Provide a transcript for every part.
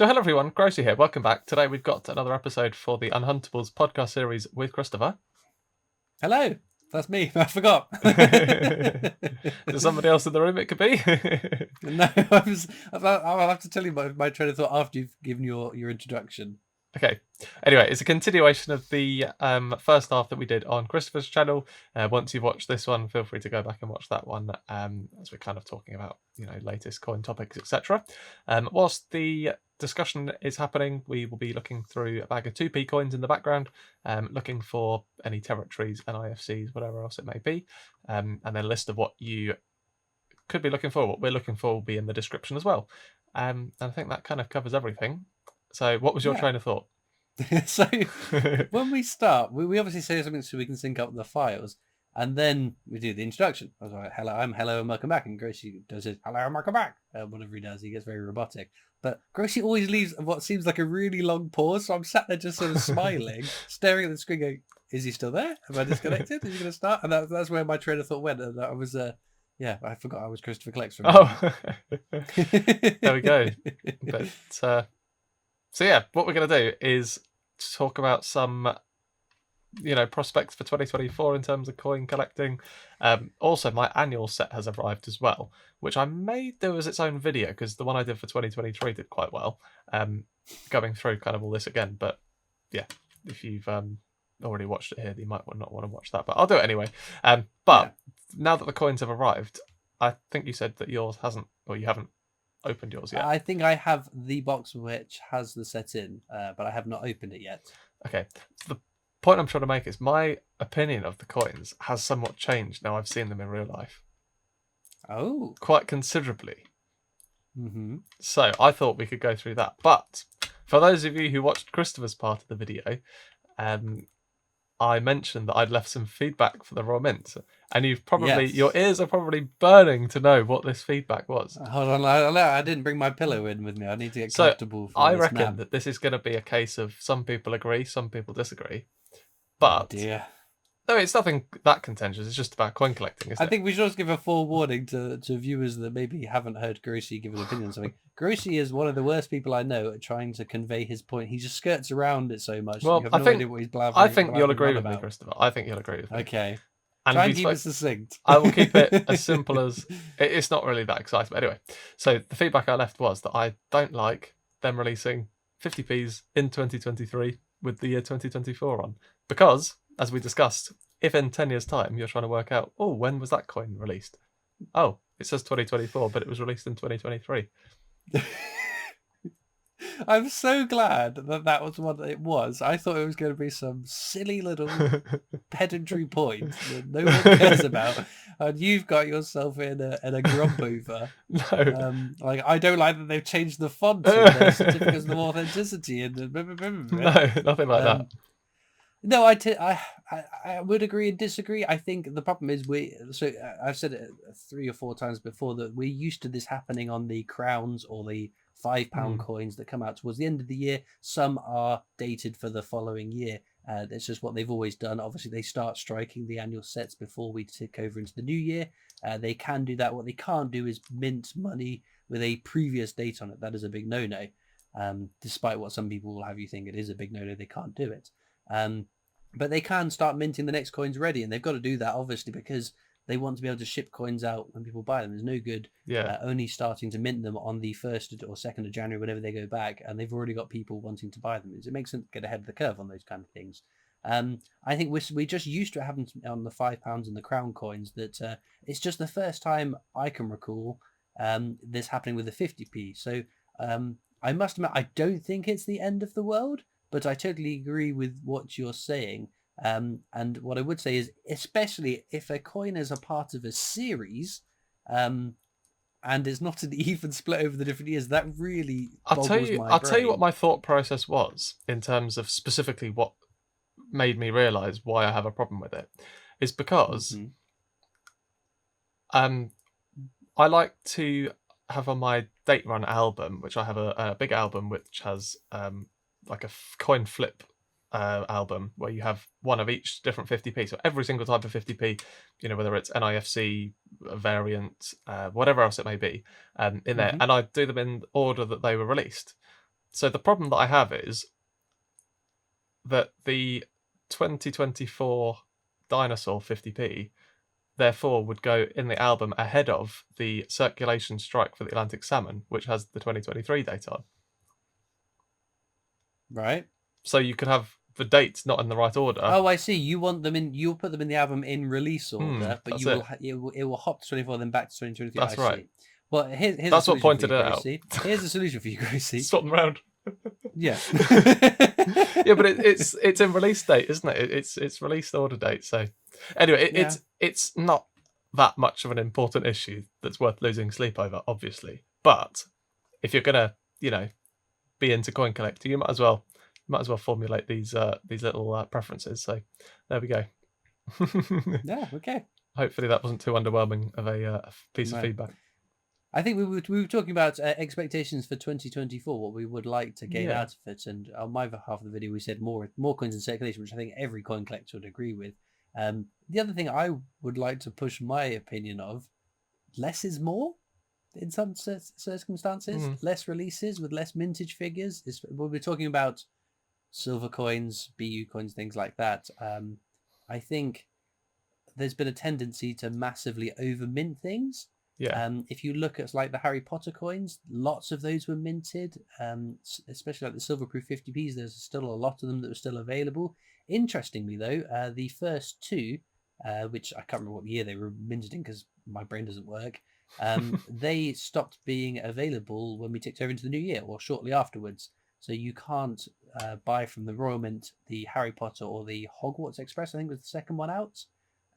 So hello everyone, Grosey here, welcome back. Today we've got another episode for the Unhuntables podcast series with Christopher. Hello, that's me, I forgot. There's somebody else in the room it could be. No, I'll have to tell you my train of thought after you've given your introduction. Okay, anyway, it's a continuation of the first half that we did on Christopher's channel. Once you've watched this one, feel free to go back and watch that one as we're kind of talking about, latest coin topics, etc. Whilst the discussion is happening, we will be looking through a bag of 2p coins in the background, looking for any territories, NIFCs, whatever else it may be, and then a list of what you could be looking for. What we're looking for will be in the description as well. And I think that kind of covers everything. So what was your train of thought? So when we start, we obviously say something so we can sync up the files, and then we do the introduction. I was like, hello and welcome back, and Grosey does his hello and welcome back. Whatever he does, he gets very robotic. But Grosey always leaves what seems like a really long pause, so I'm sat there just sort of smiling, staring at the screen going, is he still there? Have I disconnected? Is he going to start? And that's where my train of thought went. And I was, I forgot I was Christopher Collects. Oh, there we go. But... So yeah, what we're going to do is talk about some, prospects for 2024 in terms of coin collecting. Also, my annual set has arrived as well, which I may do as its own video because the one I did for 2023 did quite well. Going through kind of all this again, but yeah, if you've already watched it here, you might not want to watch that, but I'll do it anyway. Now that the coins have arrived, I think you said that yours hasn't, or you haven't opened yours yet. I think I have the box which has the set in, but I have not opened it yet. Okay. The point I'm trying to make is my opinion of the coins has somewhat changed now I've seen them in real life. Oh. Quite considerably. Mm-hmm. So I thought we could go through that. But for those of you who watched Christopher's part of the video, I mentioned that I'd left some feedback for the Raw Mint, and your ears are probably burning to know what this feedback was. Hold on, I didn't bring my pillow in with me. I need to get comfortable. I reckon that this is going to be a case of some people agree, some people disagree. But no, it's nothing that contentious. It's just about coin collecting, isn't it? I think we should also give a forewarning to viewers that maybe haven't heard Grosey give an opinion on something. Grosey is one of the worst people I know at trying to convey his point. He just skirts around it so much. Well, you have no idea what he's blabbering. I think you'll agree with me, Christopher. I think you'll agree with me. Okay. And try and keep it succinct. I will keep it as simple as... It's not really that exciting. But anyway, so the feedback I left was that I don't like them releasing 50p's in 2023 with the year 2024 on. Because, as we discussed, if in 10 years' time you're trying to work out, when was that coin released? Oh, it says 2024, but it was released in 2023. I'm so glad that was what it was. I thought it was going to be some silly little pedantry point that no one cares about, and you've got yourself in a grump over. No. I don't like that they've changed the font in their certificates of authenticity. And no, nothing like that. No, I would agree and disagree. I think the problem is I've said it 3 or 4 times before that we're used to this happening on the crowns or the £5 coins that come out towards the end of the year. Some are dated for the following year. That's just what they've always done. Obviously, they start striking the annual sets before we tick over into the new year. They can do that. What they can't do is mint money with a previous date on it. That is a big no-no. Despite what some people will have you think it is a big no-no, they can't do it. But they can start minting the next coins ready, and they've got to do that obviously because they want to be able to ship coins out when people buy them. There's no good only starting to mint them on the 1st or 2nd of January whenever they go back, and they've already got people wanting to buy them. It makes them get ahead of the curve on those kind of things. I think we just used to it happen on the £5 and the crown coins that it's just the first time I can recall this happening with the 50p. So I must admit, I don't think it's the end of the world, but I totally agree with what you're saying. And what I would say is, especially if a coin is a part of a series, and is not an even split over the different years, that really boggles my brain. I'll tell you what my thought process was in terms of specifically what made me realise why I have a problem with it. Is because I like to have on my date run album, which I have a big album which has like a coin flip album where you have one of each different 50p. So every single type of 50p, whether it's NIFC, a variant, whatever else it may be, in there. And I do them in order that they were released. So the problem that I have is that the 2024 Dinosaur 50p therefore would go in the album ahead of the circulation strike for the Atlantic Salmon, which has the 2023 date on. Right. So you could have the dates not in the right order. Oh, I see. You want them in. You'll put them in the album in release order, but that's you will. It will hop to 24, then back to 2023. That's I right. See. Well, here's That's a what solution pointed for you, it out. Grosey. Here's a solution for you, Grosey. Swap them around. Yeah. Yeah, but it's in release date, isn't it? It's release order date. So anyway, it's not that much of an important issue that's worth losing sleep over, obviously. But if you're gonna, be into coin collecting, you might as well formulate these little preferences. So there we go. Yeah. Okay. Hopefully that wasn't too underwhelming of a piece of feedback. I think we were talking about expectations for 2024, what we would like to gain out of it, and on my half of the video we said more coins in circulation, which I think every coin collector would agree with. The other thing I would like to push my opinion of, less is more in some circumstances. Less releases with less mintage figures. When we're talking about silver coins, BU coins, things like that, I think there's been a tendency to massively over mint things. Yeah. If you look at like the Harry Potter coins, lots of those were minted, especially like the silver-proof 50p's. There's still a lot of them that were still available. Interestingly, though, the first two, which I can't remember what year they were minted in because my brain doesn't work, they stopped being available when we ticked over into the new year or shortly afterwards. So you can't buy from the Royal Mint the Harry Potter or the Hogwarts Express, I think was the second one out,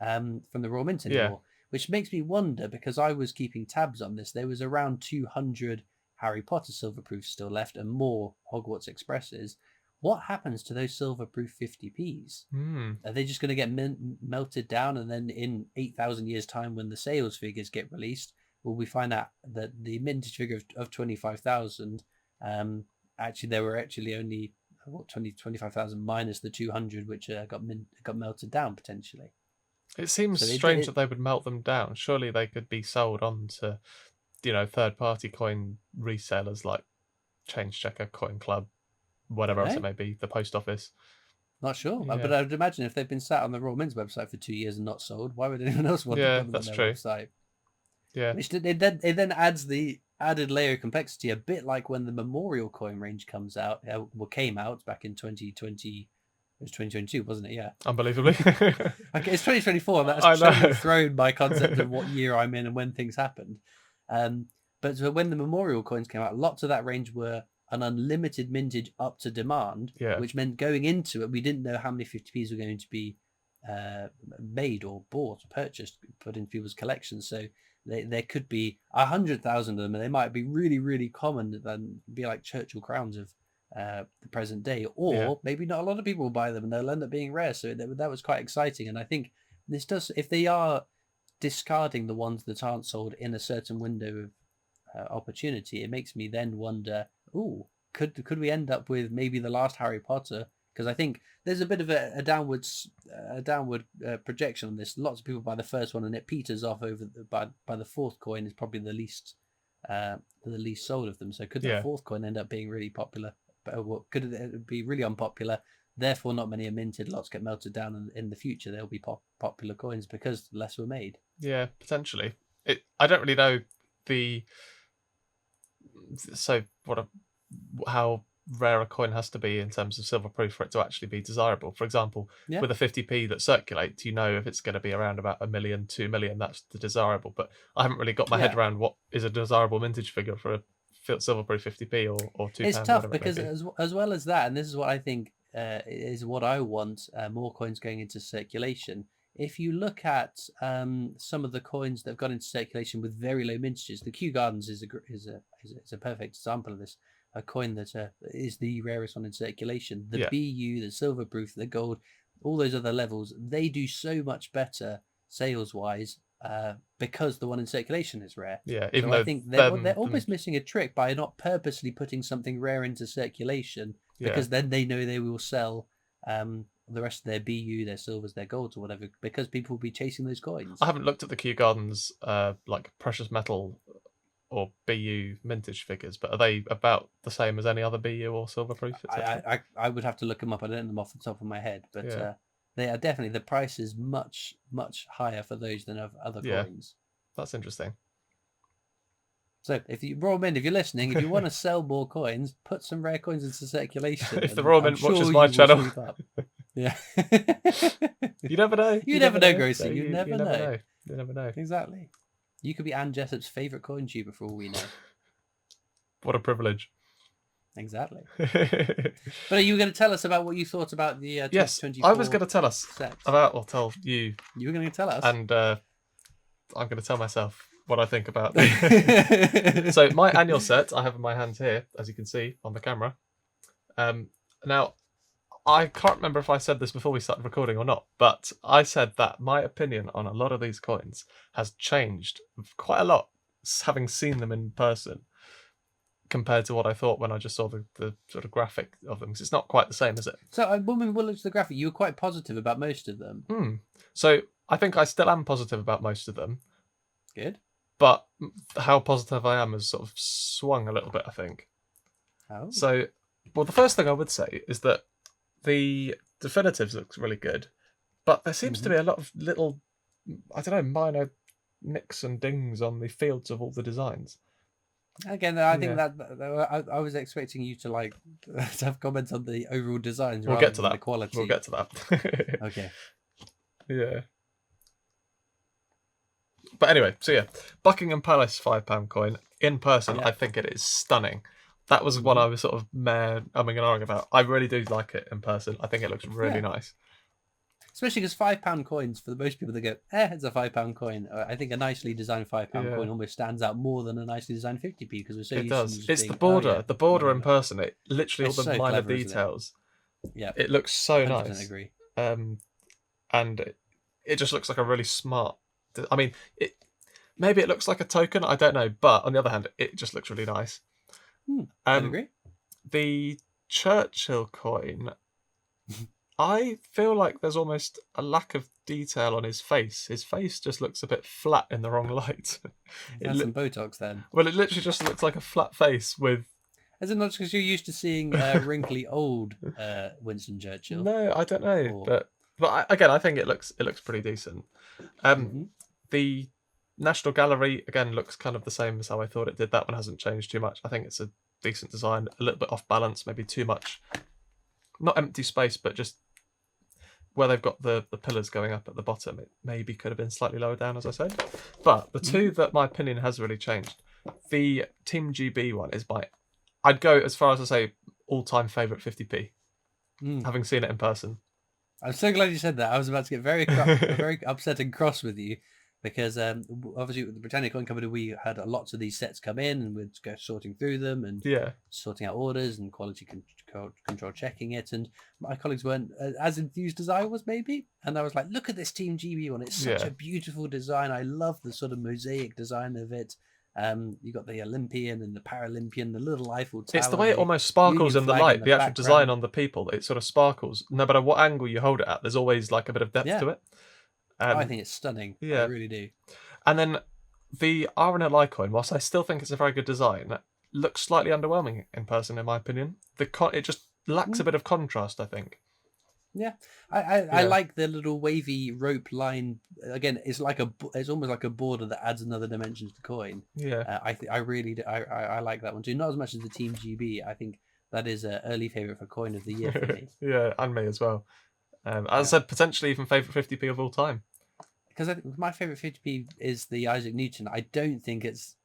from the Royal Mint anymore. Yeah. Which makes me wonder, because I was keeping tabs on this, there was around 200 Harry Potter silverproofs still left and more Hogwarts Expresses. What happens to those silverproof 50p's? Are they just going to get melted down, and then in 8,000 years' time, when the sales figures get released, will we find out that the mintage figure of 25,000, actually there were actually only 25,000 minus the 200 which got melted down potentially? It seems strange that they would melt them down. Surely they could be sold on to, third-party coin resellers like Change Checker, Coin Club, whatever else it may be, the post office. Not sure, but I would imagine if they've been sat on the Royal Mint's website for 2 years and not sold, why would anyone else want to put them on their website? Yeah, which it then adds the added layer of complexity, a bit like when the Memorial coin range came out back in 2020. It was 2022, wasn't it? Yeah. Unbelievably. Okay, it's 2024, and that's totally thrown my concept of what year I'm in and when things happened. But so when the Memorial coins came out, lots of that range were an unlimited mintage up to demand, which meant going into it, we didn't know how many 50p's were going to be made or bought, purchased, put into people's collections. So there could be 100,000 of them, and they might be really, really common and be like Churchill crowns of the present day, or maybe not a lot of people will buy them and they'll end up being rare. So that was quite exciting, and I think this does, if they are discarding the ones that aren't sold in a certain window of opportunity, it makes me then wonder, could we end up with maybe the last Harry Potter? Because I think there's a bit of a downward projection on this. Lots of people buy the first one and it peters off by the fourth coin is probably the least sold of them. So could the fourth coin end up being really popular? Could it be really unpopular? Therefore, not many are minted. Lots get melted down, and in the future they'll be popular coins because less were made. Yeah, potentially. I don't really know how rare a coin has to be in terms of silver proof for it to actually be desirable. For example, with a 50p that circulates, if it's going to be around about 1 million, 2 million, that's the desirable. But I haven't really got my head around what is a desirable mintage figure for a silver-proof 50p or £2. It's tough because as well as that, and this is what I think is what I want, more coins going into circulation. If you look at some of the coins that have gone into circulation with very low mintages, the Kew Gardens is a perfect example of this. A coin that is the rarest one in circulation. The BU, the silver proof, the gold, all those other levels, they do so much better sales-wise because the one in circulation is rare. Yeah, even so I think they're almost missing a trick by not purposely putting something rare into circulation, because then they know they will sell the rest of their BU, their silvers, their golds, or whatever, because people will be chasing those coins. I haven't looked at the Kew Gardens like precious metal or BU mintage figures, but are they about the same as any other BU or silverproof, etc.? I would have to look them up. I don't know them off the top of my head, but they are definitely, the price is much higher for those than of other coins. That's interesting. So if Royal Mint, if you're listening, if you want to sell more coins, put some rare coins into circulation. If the Royal Mint watches my channel, yeah, you never know. You never know, Grosey. You never know. You never know. Exactly. You could be Anne Jessup's favourite coin tuber for all we know. What a privilege. Exactly. But are you going to tell us about what you thought about the 2024? Yes, I was going to tell us about, or tell you. You were going to tell us. And I'm going to tell myself what I think about. So my annual set I have in my hands here, as you can see on the camera. Now, I can't remember if I said this before we started recording or not, but I said that my opinion on a lot of these coins has changed quite a lot, having seen them in person, compared to what I thought when I just saw the sort of graphic of them, because it's not quite the same, is it? So when we looked at the graphic, you were quite positive about most of them. So I think I still am positive about most of them. Good. But how positive I am has sort of swung a little bit, I think. Oh. So, well, the first thing I would say is that the definitives looks really good, but there seems to be a lot of little, I don't know, minor nicks and dings on the fields of all the designs. Again, I think that I was expecting you to like to have comments on the overall designs. We'll get to that. The quality. We'll get to that. Okay. Yeah. But anyway, so yeah, Buckingham Palace £5 coin in person. I think it is stunning. That was one I was sort of umming and ahhing about. I really do like it in person. I think it looks really nice. Especially because £5 coins, for most people, they go, it's a £5 coin. I think a nicely designed £5 coin almost stands out more than a nicely designed 50p because we're so used to It's being, the border. The border in person, it literally all the so minor clever, details. Yeah, it looks so 100% nice. Agree. And it just looks like a really smart. I mean, maybe it looks like a token. I don't know, but on the other hand, it just looks really nice. I agree. The Churchill coin, I feel like there's almost a lack of detail on his face. His face just looks a bit flat in the wrong light. That's some Botox then. Well, it literally just looks like a flat face with... Is it not just because you're used to seeing wrinkly old Winston Churchill? No, I don't know. But again, I think it looks pretty decent. The National Gallery, again, looks kind of the same as how I thought it did. That one hasn't changed too much. I think it's a decent design, a little bit off balance, maybe too much. Not empty space, but just where they've got the pillars going up at the bottom, it maybe could have been slightly lower down, as I said. But the two that my opinion has really changed, the Team GB one is I'd go as far as to say all-time favourite 50p, having seen it in person. I'm so glad you said that. I was about to get very upset and cross with you because obviously with the Britannia Coin Company, we had lots of these sets come in and we'd go sorting through them and sorting out orders and quality control checking it. And my colleagues weren't as enthused as I was, maybe. And I was like, look at this Team GB one. It's such a beautiful design. I love the sort of mosaic design of it. You got the Olympian and the Paralympian, the little Eiffel Tower. It's the way it almost sparkles in the light, the actual design on the people. It sort of sparkles. No matter what angle you hold it at, there's always like a bit of depth to it. I think it's stunning. Yeah. I really do. And then the RNLI coin, whilst I still think it's a very good design, looks slightly underwhelming in person, in my opinion. It just lacks a bit of contrast, I think. Yeah, I like the little wavy rope line. Again, it's almost like a border that adds another dimension to the coin. Yeah, I really do. I like that one too. Not as much as the Team GB. I think that is an early favourite for coin of the year for me. Yeah, and me as well. As I said, potentially even favourite 50p of all time. Because I think my favourite 50p is the Isaac Newton. I don't think it's.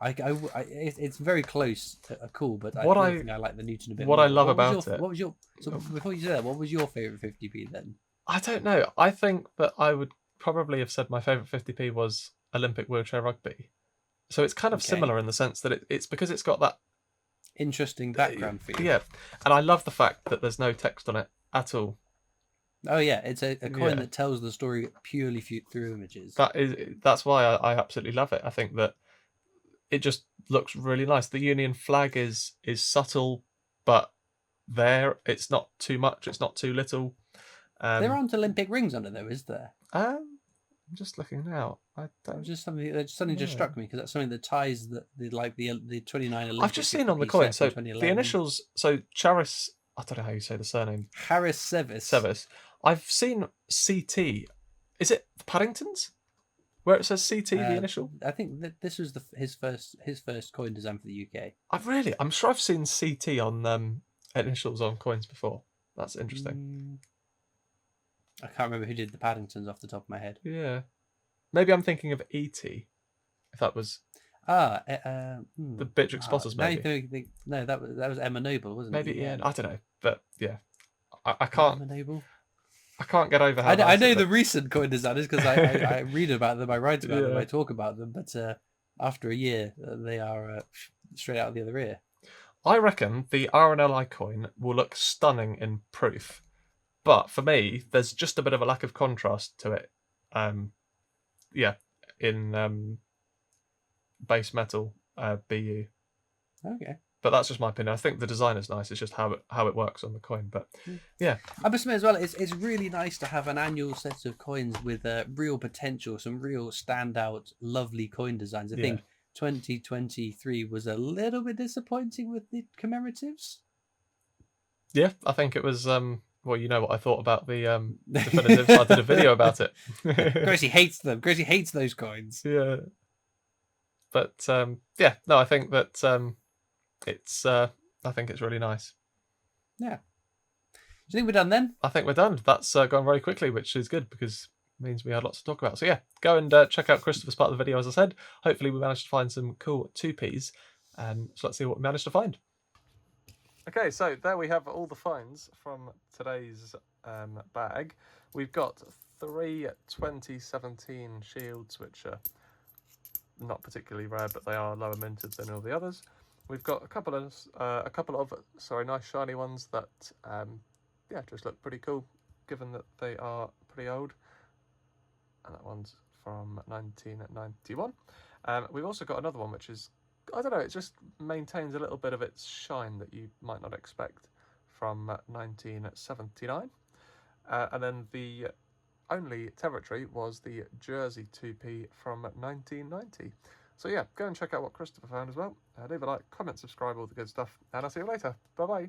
It's very close to cool, but I think I like the Newton a bit more. I love about it. What was your? So before you say that, what was your favourite 50p then? I don't know. I think that I would probably have said my favourite 50p was Olympic wheelchair rugby. So it's kind of similar in the sense that it's because it's got that interesting background feel. Yeah, and I love the fact that there's no text on it at all. Oh yeah, it's a coin that tells the story purely through images. That's why I absolutely love it. I think that it just looks really nice. The Union flag is subtle, but it's not too much. It's not too little. There aren't Olympic rings on it though, is there? I'm just looking now. I That don't. was just something that suddenly just Yeah. struck me, because that's something that ties the 29 Olympic. I've just seen on the 50p coin. set So in the 2011. initials. So Charis. I don't know how you say the surname. Harris Sevis. Sevis. I've seen CT. Is it Paddington's? Where it says CT, the initial. I think that this was his first coin design for the UK. I'm sure I've seen CT on initials on coins before. That's interesting. I can't remember who did the Paddingtons off the top of my head. Yeah, maybe I'm thinking of ET. If that was the Bitrix Spotters, maybe. No, that was Emma Noble, wasn't it? Maybe Ian. I don't know, but yeah, I can't. Emma Noble. I can't get over how. I know the recent coin designers because I read about them, I write about them, Yeah. I talk about them. But after a year, they are straight out of the other ear. I reckon the RNLI coin will look stunning in proof, but for me, there's just a bit of a lack of contrast to it. In base metal BU. Okay. But that's just my opinion. I think the design is nice. It's just how it works on the coin. But yeah, I must admit as well, it's really nice to have an annual set of coins with real potential, some real standout, lovely coin designs. I think 2023 was a little bit disappointing with the commemoratives. Yeah, I think it was. Well, you know what I thought about the definitives. I did a video about it. Grosey hates them. Grosey hates those coins. Yeah. But no, I think that it's. I think it's really nice. Yeah. Do you think we're done then? I think we're done. That's gone very quickly, which is good because it means we had lots to talk about. So yeah, go and check out Christopher's part of the video, as I said. Hopefully we managed to find some cool 2Ps. So let's see what we managed to find. Okay, so there we have all the finds from today's bag. We've got 3 2017 shields, which are not particularly rare, but they are lower minted than all the others. We've got a couple of nice shiny ones that just look pretty cool, given that they are pretty old. And that one's from 1991. We've also got another one which is, I don't know, it just maintains a little bit of its shine that you might not expect, from 1979. And then the only territory was the Jersey 2P from 1990. So yeah, go and check out what Christopher found as well. Leave a like, comment, subscribe, all the good stuff, and I'll see you later. Bye bye.